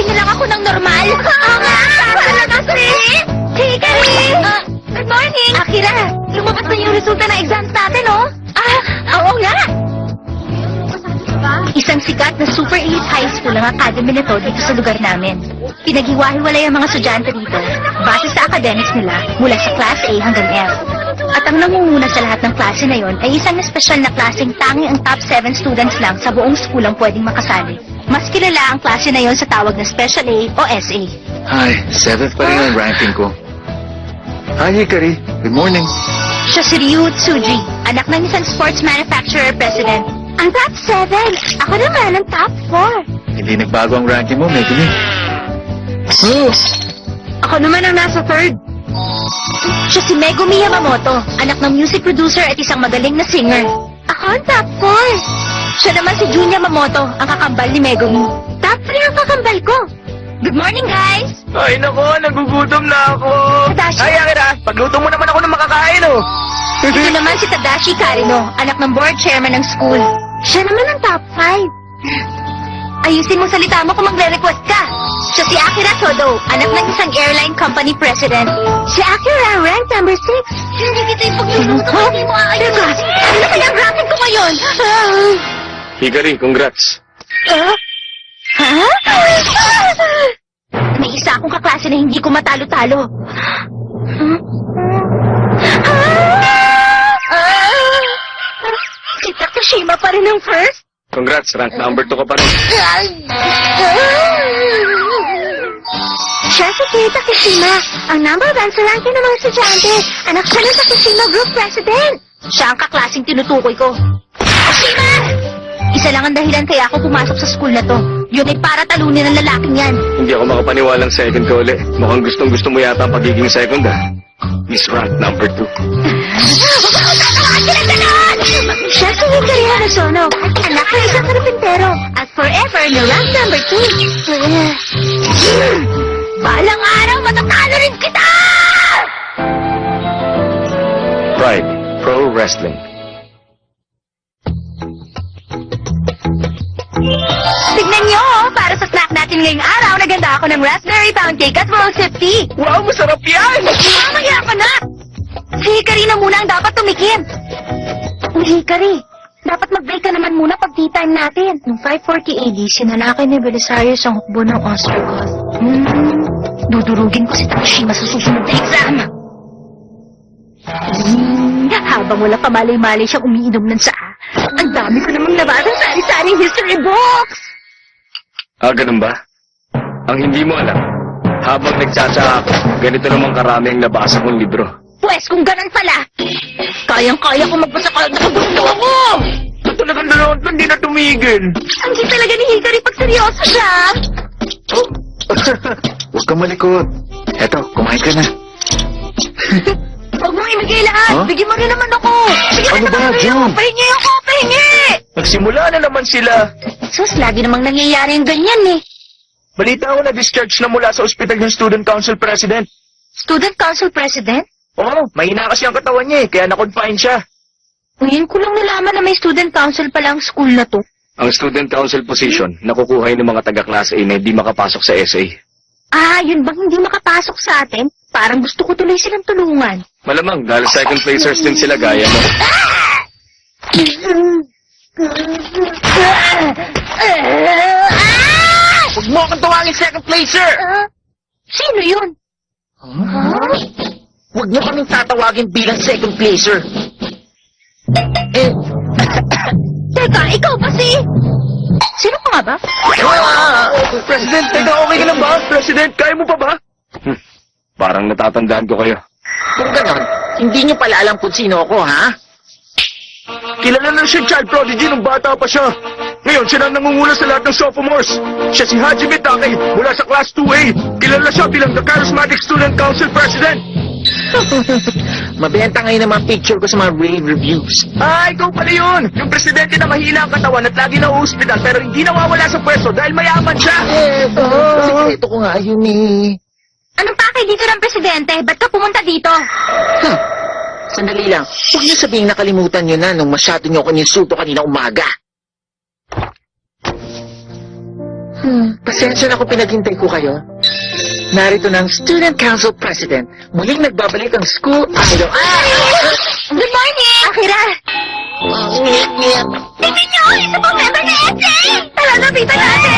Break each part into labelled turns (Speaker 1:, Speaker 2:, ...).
Speaker 1: Gawin niyo lang ako ng normal. Oo nga! Para kasi! Hikari! Good morning! Akira, lumabas na yung resulta ng exams natin, oh? Oo nga! Isang sikat na super elite high school ang academy nito dito sa lugar namin. Pinaghiwa-hiwalay ang mga estudyante dito base sa academics nila mula sa Class A hanggang F. At ang nangunguna sa lahat ng klase na yon ay isang espesyal na klaseng tanging ang top 7 students lang sa buong school ang pwedeng makasali. Mas kilala ang klase na yon sa tawag na Special A o SA.
Speaker 2: Hi, 7th pa rin ang ranking ko. Hi, Hikari. Good morning.
Speaker 1: Siya si Ryu Tsuji, anak ng isang sports manufacturer president. Ang top 7! Ako naman ang top 4.
Speaker 2: Hindi nagbago ang ranking mo, Megumi.
Speaker 1: Ako naman ang nasa 3rd. Siya si Megumi Yamamoto, anak ng music producer at isang magaling na singer. Ako ang top 4. Siya naman si Jun Yamamoto, ang kakambal ni Megumi. Top 3 ang kakambal ko. Good morning, guys!
Speaker 3: Ay, nako, nagugutom na ako.
Speaker 1: Tadashi.
Speaker 3: Ay, Akira, pagluto mo naman ako ng makakain, oh.
Speaker 1: Ito naman si Tadashi Karino, anak ng board chairman ng school. Siya naman ang top 5. Ayusin mo salita mo kung magre-request ka. Siya si Akira Todo, anak ng isang airline company president. Si Akira, ranked number 6. Hindi kita ipagluluto, hindi mo aayos. Ano kaya ang racket ko ngayon?
Speaker 3: Hikari, congrats.
Speaker 1: Ha? May isa akong kaklase na hindi ko matalo-talo. Si Takashima pa rin ang first?
Speaker 3: Congrats, rank number 2 ka pa rin.
Speaker 1: Siya si Kei Takashima, ang number 1 sa ranking ng mga estudyante. Anak siya ng Takashima Group President. Siya ang kaklaseng tinutukoy ko. Takashima! Isa lang ang dahilan kaya ako pumasok sa school na to. Yun ay para talunin ang lalaking yan.
Speaker 3: Hindi ako makapaniwalang second ka uli. Mukhang gustong-gusto mo yata ang pagiging second, ah. Miss rank number 2.
Speaker 1: Siya si Hikari Hanazono, anak ng isang karpintero, at forever na rank number 2. Balang araw, matatalo rin kita!
Speaker 3: Pride, Pro Wrestling.
Speaker 1: Tignan niyo, para sa snack natin ngayong araw, naganda ako ng raspberry pound cake at roll tea.
Speaker 3: Wow, masarap yan!
Speaker 1: Mamaya ka na! Si Hikari na muna ang dapat tumikim. Hikari, dapat mag-break ka naman muna pag tea time natin. Noong 540 AD, sinanakay ni Belisarius ang hukbo ng Ostrogoth. Dudurugin ko si Takashima sa susunod na exam. Habang wala pa malay-malay siyang umiinom ng saa, ang dami ko namang nabasang sari-saring history books.
Speaker 3: Ganun ba? Ang hindi mo alam, habang nagtsatsa ako, ganito naman karami ang nabasa kong libro.
Speaker 1: Pwes, kung ganun pala, kayang-kaya ko magbasa kahit nakagusto ako.
Speaker 3: Talagang dalawang hindi na tumigil.
Speaker 1: Ang cute talaga ni Hikari pag seryoso siya.
Speaker 2: Huwag kang malikot. Eto, kumain ka na.
Speaker 1: Huwag mong ibigay lahat.
Speaker 2: Huh?
Speaker 1: Bigyan mo rin naman ako. Bigyan
Speaker 2: Ano
Speaker 1: mo
Speaker 2: ba,
Speaker 1: naman kayo.
Speaker 2: June?
Speaker 1: Pahingi ako, pahingi.
Speaker 3: Nagsimula na naman sila.
Speaker 1: Sus, lagi namang nangyayari yung ganyan eh.
Speaker 3: Balita ko na discharge na mula sa ospital yung student council president.
Speaker 1: Student council president?
Speaker 3: Oo, mahina kasi ang katawan niya kaya na-confine siya.
Speaker 1: Ngayon ko lang nalaman na may student council pala ang school na to.
Speaker 3: Ang student council position, nakukuha ng mga taga-class A na hindi makapasok sa SA.
Speaker 1: Yun bang hindi makapasok sa atin? Parang gusto ko tuloy silang tulungan.
Speaker 3: Malamang, dahil second placers din sila gaya mo. Huwag mo akong tawagin second placer!
Speaker 1: Sino yun?
Speaker 3: Huwag niyo kaming tatawagin bilang second placer.
Speaker 1: Teka, ikaw ba si... Sino ka nga ba?
Speaker 3: President, teka, okay ka lang ba? President, kaya mo pa ba? Parang natatandaan ko kayo.
Speaker 4: Kung ganon, hindi nyo pala alam kung sino ako, ha?
Speaker 3: Kilala na siya child prodigy nung bata pa siya. Ngayon, siya na nangunguna sa lahat ng sophomores. Siya si Hajime Take mula sa Class 2A. Kilala siya bilang the Charismatic Student Council President.
Speaker 4: Mabenta ngayon ang mga picture ko sa mga rave reviews.
Speaker 3: Ikaw pala yun! Yung presidente na mahina ang katawan at lagi na hospital pero hindi nawawala sa pwesto dahil mayaman siya.
Speaker 4: Sikreto ko nga yun eh.
Speaker 1: Anong pakay dito ng presidente? Ba't ka pumunta dito?
Speaker 4: Sandali lang. Huwag niyo sabihin nakalimutan niyo na nung masyado niyo ako ninsulto kanina umaga. Pasensya na kung pinaghintay ko kayo. Narito ng Student Council President. Muling nagbabalik ang school idol.
Speaker 1: Good morning! Akira! Tingnan niyo! Isa pang member ng SA! Tara, lapitan natin!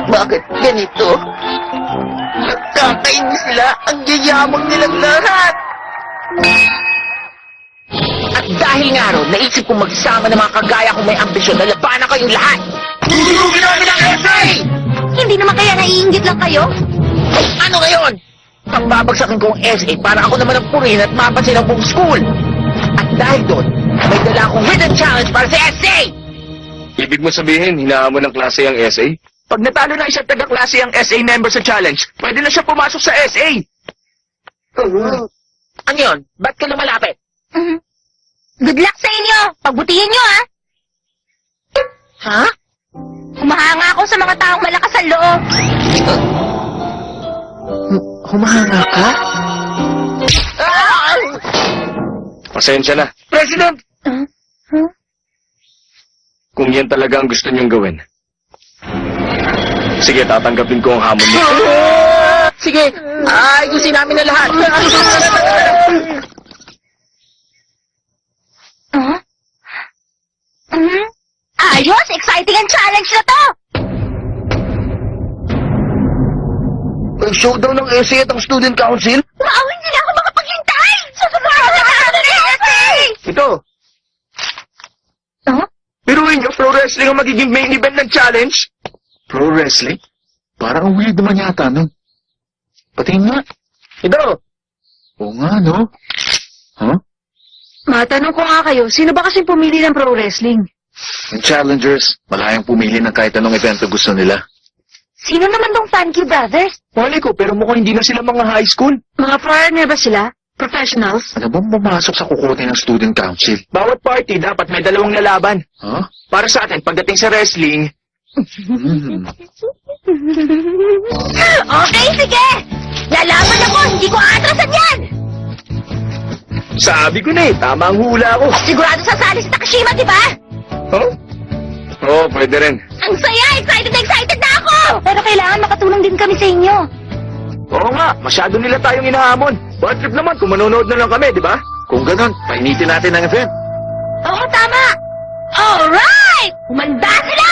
Speaker 4: Bakit ganito? Nakakainis sila. Ang yayamang nilang lahat. At dahil nga ron, naisip kong magsama ng mga kagaya kong may ambisyon na labanan kayong lahat. Tutulungin namin ang SA!
Speaker 1: Hindi naman kaya naiinggit lang kayo?
Speaker 4: Ano ngayon? Pambabagsakin ko ang SA para ako naman ang purihin at mapansin ang buong school. At dahil doon, may dala akong hidden challenge para sa SA!
Speaker 3: Ibig mo sabihin, hinahamon ng klase ang SA? Pag natalo na isang taga-klase ang SA member sa challenge, pwede na siya pumasok sa SA.
Speaker 4: Ano yun? Ba't ka lumalapit?
Speaker 1: Good luck sa inyo! Pagbutihin niyo, ha?
Speaker 4: Ha?
Speaker 1: Humahanga ako sa mga taong malakas ang loob.
Speaker 4: Humahanga ka?
Speaker 3: Pasensya na.
Speaker 4: President!
Speaker 3: Kung yan talaga ang gusto niyong gawin. Sige, tatanggapin ko ang hamon niyo.
Speaker 4: Sige, ayusin namin na lahat.
Speaker 1: Ayos! Exciting ang challenge na to!
Speaker 3: Ang showdown ng SA at ang student council?
Speaker 1: Wow, hindi na ako makapaghintay! Susunod na natin ng SA!
Speaker 3: Ito.
Speaker 1: Huh?
Speaker 3: Piruin niyo, pro wrestling ang magiging main event ng challenge?
Speaker 2: Pro wrestling? Parang ang weird naman yata, no? Patingin nga.
Speaker 3: Ito.
Speaker 2: Oo nga, no? Huh?
Speaker 1: Matanong ko nga kayo, sino ba kasing pumili ng pro wrestling?
Speaker 2: Ang challengers, malayang pumili ng kahit anong evento gusto nila.
Speaker 1: Sino naman tong Thank You Brothers?
Speaker 3: Mali ko, pero mukhang hindi na sila mga high school.
Speaker 1: Mga foreigner ba sila? Professionals?
Speaker 2: Ano bang pumasok sa kukote ng student council?
Speaker 3: Bawat party dapat may dalawang lalaban.
Speaker 2: Huh?
Speaker 3: Para sa atin, pagdating sa wrestling,
Speaker 1: Okay, sige! Lalaban ako! Hindi ko atrasan yan!
Speaker 3: sabi ko na eh, tama ang hula ko.
Speaker 1: Sigurado sasali si Takashima, di ba?
Speaker 3: Huh? Oo, pwede rin.
Speaker 1: Ang saya! Excited na excited na ako! Pero kailangan makatulong din kami sa inyo.
Speaker 3: Oo nga, masyado nila tayong inahamon. Bad trip naman kung manonood na lang kami, di ba?
Speaker 2: Kung ganon, painitin natin ang event.
Speaker 1: Oo, tama! Alright! Humanda sila!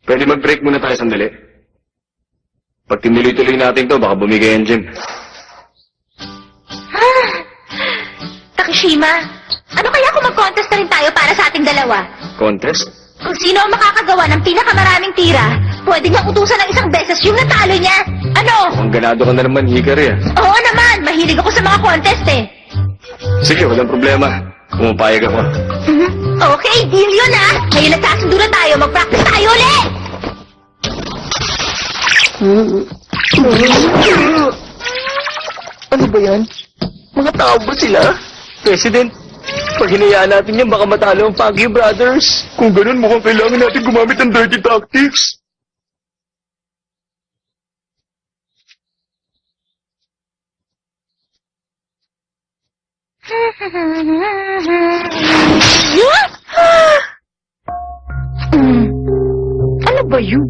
Speaker 3: Pwede mag-break muna tayo sandali. Pag tinuloy-tuloy natin to, baka bumigay ang gym.
Speaker 1: Takashima, ano kaya kung mag-contest na rin tayo para sa ating dalawa?
Speaker 3: Contest?
Speaker 1: Kung sino ang makakagawa ng pinakamaraming tira, pwede niyang utusan ng isang beses yung natalo niya. Ano?
Speaker 3: Ang ganado ka na naman, Hikari ah.
Speaker 1: Oo naman, mahilig ako sa mga contest eh.
Speaker 3: Sige, walang problema. Pumapayag ako.
Speaker 1: Okay, deal yun ah. Ngayon nagkasundo na tayo, mag-practice tayo ulit!
Speaker 3: Ano ba yan? Mga tao ba sila? President, pag hinayaan natin yan, baka matalo ang Paggy Brothers. Kung ganun, mukhang kailangan natin gumamit ng dirty tactics.
Speaker 1: Ano ba yun?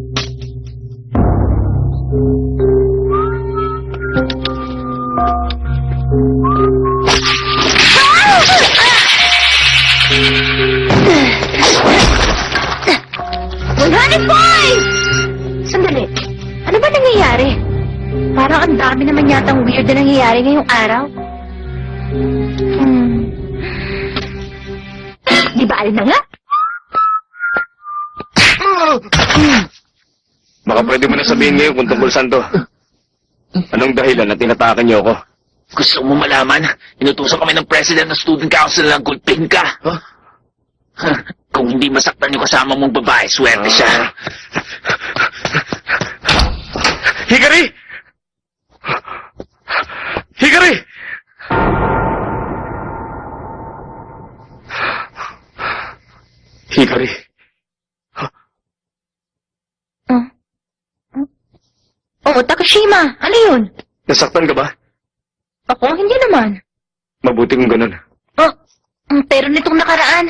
Speaker 1: Sandali. Ano ba nangyayari? Parang ang dami naman yatang weird na nangyayari ngayong araw. Di ba alin na nga?
Speaker 3: Baka pwede mo na sabihin ngayon kung tungkol saan to. Anong dahilan na tinatakan niyo ako?
Speaker 4: Gusto mo malaman? Inutusan kami ng President ng Student Council ng gulpin ka.
Speaker 2: Huh?
Speaker 4: Kung hindi masaktan yung kasama mong babae, swerte siya.
Speaker 3: Hikari! Hikari! Hikari,
Speaker 1: Oh, Takashima, ano yun?
Speaker 3: nasaktan ka ba?
Speaker 1: Ako, hindi naman.
Speaker 3: Mabuti kung ganun.
Speaker 1: Oh, pero nitong nakaraan,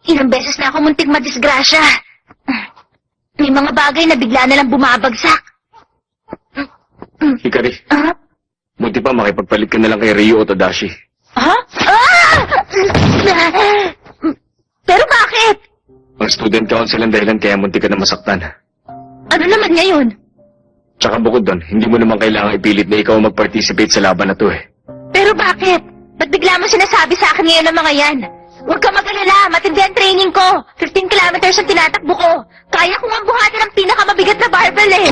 Speaker 1: ilang beses na ako muntik madisgrasya. May mga bagay na bigla na lang bumabagsak.
Speaker 3: Hikari,
Speaker 1: Ah?
Speaker 3: buti pa makipagpalit ka na lang kay Ryo o Tadashi.
Speaker 1: Ha? Ah! Pero bakit?
Speaker 3: Ang student council ang dahilan kaya munti ka na masaktan.
Speaker 1: Ano naman ngayon?
Speaker 3: Tsaka bukod doon, hindi mo naman kailangang ipilit na ikaw ang mag-participate sa laban na to eh.
Speaker 1: Pero bakit? Ba't bigla mo sinasabi sa akin ngayon ang mga yan? Huwag ka mag-alala, matindi ang training ko. 15 kilometers ang tinatakbo ko. Kaya kong ang buhatin ng pinakamabigat na barbell eh.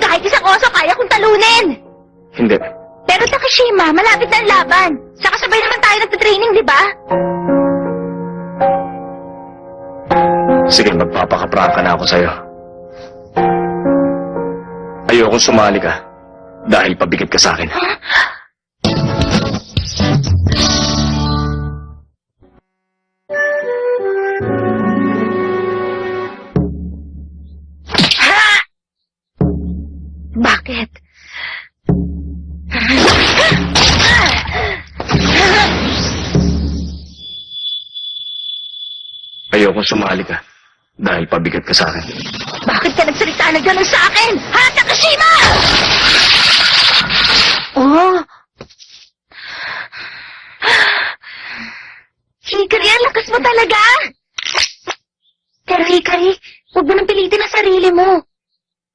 Speaker 1: Kahit isang oso, kaya kong talunin.
Speaker 3: Hindi.
Speaker 1: Pero Takashima, malapit na ang laban. Saka sabay naman tayo nagtitraining, di ba?
Speaker 3: Sige, magpapakaprangka na ako sa'yo. Ayokong sumali ka dahil pabigat ka sa akin.
Speaker 1: Ha! Bakit?
Speaker 3: Ayokong sumali ka dahil pabigat ka sa akin.
Speaker 1: Bakit ka nagsalita na gano'n sa akin? Ha, Takashima! Oh. Hikari, ang lakas mo talaga! Pero Hikari, huwag mo nang pilitin ang sarili mo.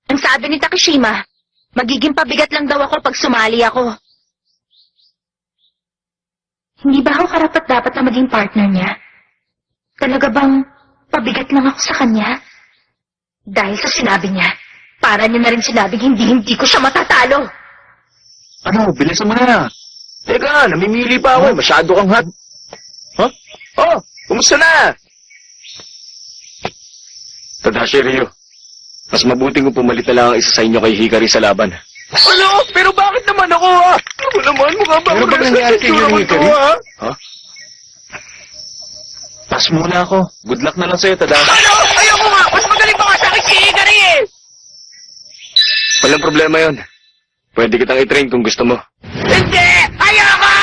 Speaker 1: Ang sabi ni Takashima, magiging pabigat lang daw ako pag sumali ako. Hindi ba ako karapat-dapat na maging partner niya? Talaga bang pabigat lang ako sa kanya? Dahil sa sinabi niya, para niya na rin sinabing hindi ko siya matatalo.
Speaker 3: Ano, bilisan mo na. Teka, namimili pa ako. Masyado kang hot. Huh? Oh, kumusta na? Tadashi, Ryo. Mas mabuting kung pumalit na lang ang isa sa inyo kay Hikari sa laban. Ano? Pero bakit naman ako, ha? Ako naman, mukha ba? Pero ba nangyari kay Hikari? Ha? Pass muna ako. Good luck na lang sa'yo, Tadashi.
Speaker 4: Ano? Ayoko nga! Mas magaling pa nga sa akin si Hikari eh!
Speaker 3: Walang problema yon. Pwede kitang i-train kung gusto mo.
Speaker 4: Hindi! Ayoko!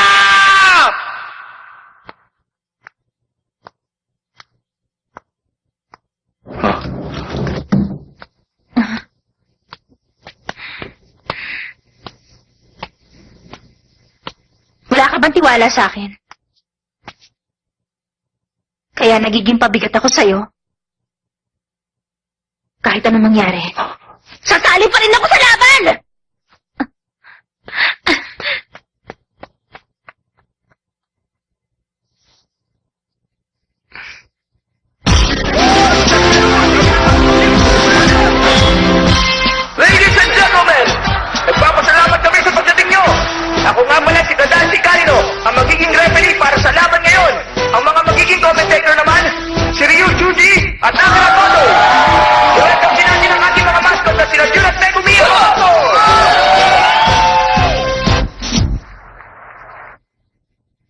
Speaker 3: Ha?
Speaker 1: Wala ka bang tiwala sa akin? Kaya nagiging pabigat ako sa'yo? Kahit anong mangyari, sasali pa rin ako sa laban!
Speaker 3: Ladies and gentlemen, nagpapasalamat kami sa pagdating nyo. Ako nga pala si Tadashi Karino, ang magiging referee para sa laban ngayon. Ang mga magiging commentator naman, si Ryu Juji at Akira Todo. Welcome din natin ang ating mga mascot na sila Jun at Megumi.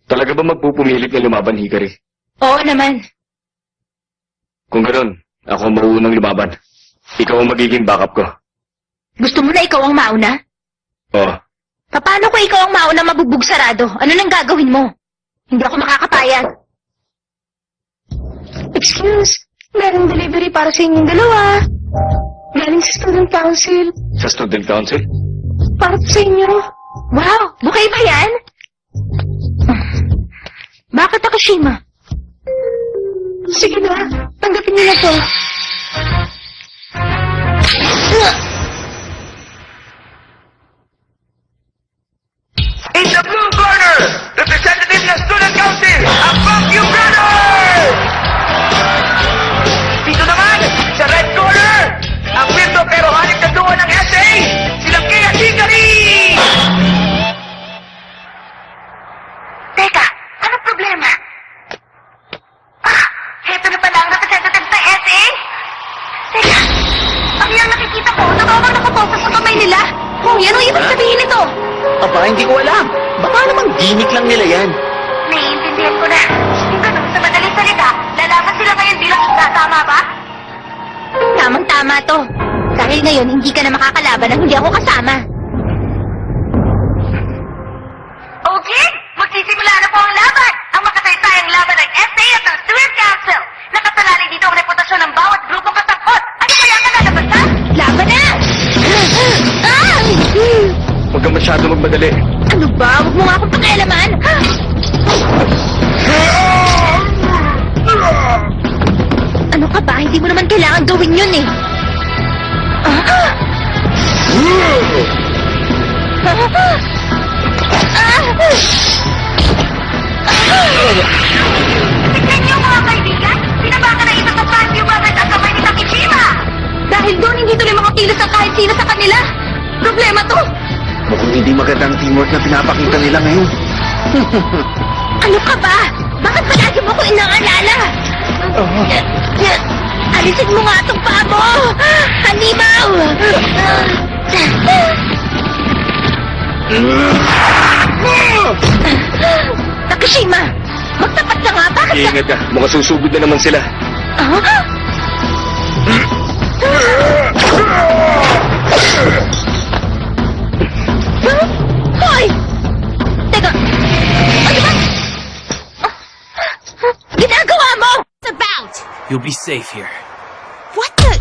Speaker 3: Talaga ba magpupumilit na lumaban, Hikari?
Speaker 1: Oo naman.
Speaker 3: Kung ganoon, ako ang mauunang lumaban. Ikaw ang magiging backup ko.
Speaker 1: Gusto mo na ikaw ang mauna?
Speaker 3: Oo.
Speaker 1: Paano kung ikaw ang mauna mabugbog sarado? Ano nang gagawin mo? Hindi ako makakapayag. Excuse, merong delivery para sa inyong dalawa. Galing sa student council.
Speaker 3: Sa student council?
Speaker 1: Para po sa inyo. Wow, bukay ba yan? Bakit Takashima? Sige na, tanggapin niyo na to.
Speaker 3: In the blue corner, representative ng Student Council, ang Bakyu Brothers! Dito naman, sa red corner, ang Wildo pero halit na duo ng SA, silang Kea Hikari!
Speaker 1: Teka, anong problema? Heto na pala ang representative sa SA? Teka, ang iyang nakikita ko, nabawang nakapokus sa kamay nila. Kung yan ang ibig sabihin nito.
Speaker 4: Aba, hindi ko alam. Baka naman gimmick lang nila yan.
Speaker 1: Naiintindihan ko na. Kung ganun, sa madaling salita, lalaban tama to. Dahil ngayon, hindi ka na makakalaban nang hindi ako kasama. Okay, magsisimula na po ang laban. Ang makasaysayang laban ng SA at ng Student Council. Nakasalalay dito ang reputasyon ng bawat grupong katakot. Ano kaya ang kalalabasan? Laban na!
Speaker 3: Huwag kang masyado magmadali.
Speaker 1: Ano ba? Huwag mo nga akong pakialaman. Ano ka ba? Hindi mo naman kailangan gawin yun eh. Tignan niyo mga kaibigan! Sinabaka na ito sa Past New Brothers at kamay ni Takeshima! Dahil doon hindi tuloy makakilos ang kahit sino sa kanila. Problema to!
Speaker 2: Mukhang hindi magandang teamwork na pinapakita nila ngayon.
Speaker 1: Ano ka ba? Bakit palagi mo ko inaalala? Alisin mo nga itong paa mo! Halimaw! Takeshima! Magtapat ka nga! Bakit ka...
Speaker 3: Iingat ka. Mukhang susugod na naman sila.
Speaker 1: Hoy! Teka! Ano ba? Ginagawa mo! What's about?
Speaker 5: You'll be safe here.
Speaker 1: What the...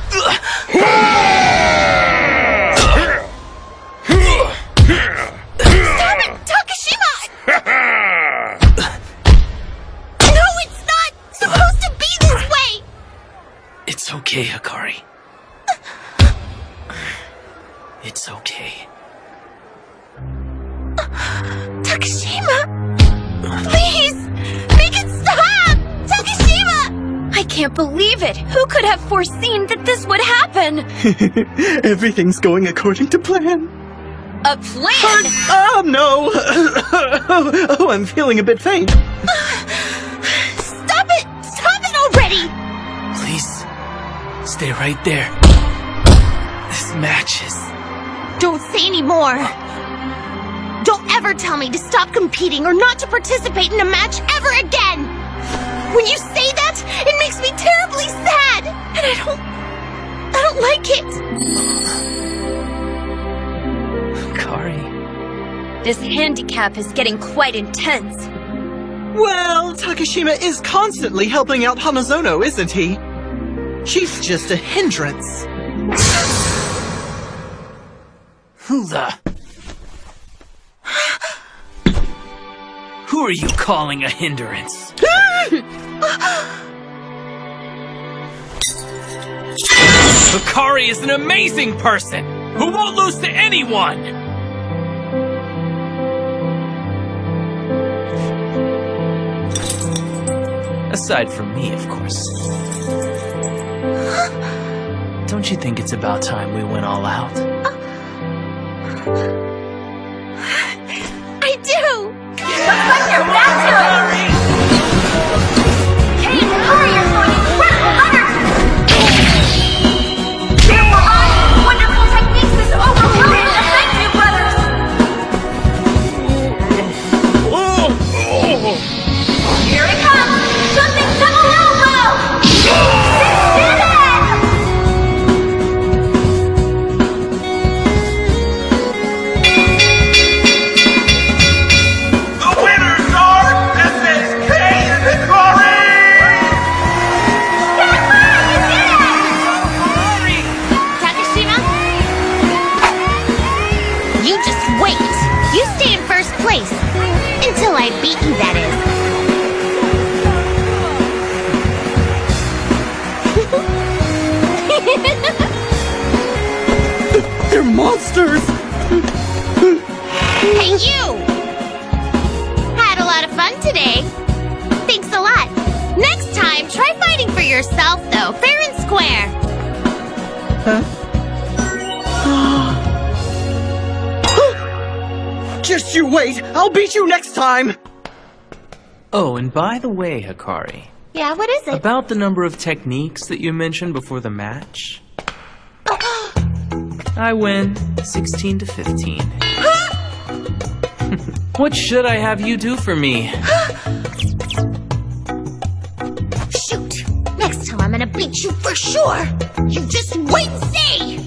Speaker 1: Stop it! Takeshima! No, it's not supposed to be this way!
Speaker 5: It's okay, Hikari. It's okay.
Speaker 1: Takeshima! Please! Make it stop! Takeshima! I can't believe it! Who could have foreseen that this would happen?
Speaker 6: Everything's going according to plan.
Speaker 1: A plan?
Speaker 6: Oh, no! Oh, I'm feeling a bit faint.
Speaker 1: Stop it! Stop it already!
Speaker 5: Please, stay right there. This match is...
Speaker 1: Don't say any more. Don't ever tell me to stop competing or not to participate in a match ever again. When you say that, it makes me terribly sad, and I don't like it.
Speaker 5: Hikari.
Speaker 1: This handicap is getting quite intense.
Speaker 6: Well, Takeshima is constantly helping out Hanazono, isn't he? She's just a hindrance.
Speaker 5: Who the... Who are you calling a hindrance? Hikari is an amazing person who won't lose to anyone! Aside from me, of course. Don't you think it's about time we went all out?
Speaker 1: I do. Looks like you're back to it. Hey, Hikari, you're showing incredible energy. Wonderful techniques this overwhelming effect, you brothers. Here it comes. Something double elbow. Did it! Takeshima? You just wait. You stay in first place. Until I beat you, that is.
Speaker 6: They're monsters!
Speaker 1: Hey, you! Had a lot of fun today. Thanks a lot. Next time, try fighting for yourself, though. Fair and square.
Speaker 6: Just you wait! I'll beat you next time!
Speaker 5: Oh, and by the way, Hikari,
Speaker 1: Yeah, what is it?
Speaker 5: about the number of techniques that you mentioned before the match, I win 16 to 15. What should I have you do for me?
Speaker 1: Shoot! Next time I'm gonna beat you for sure!
Speaker 7: You just wait and see!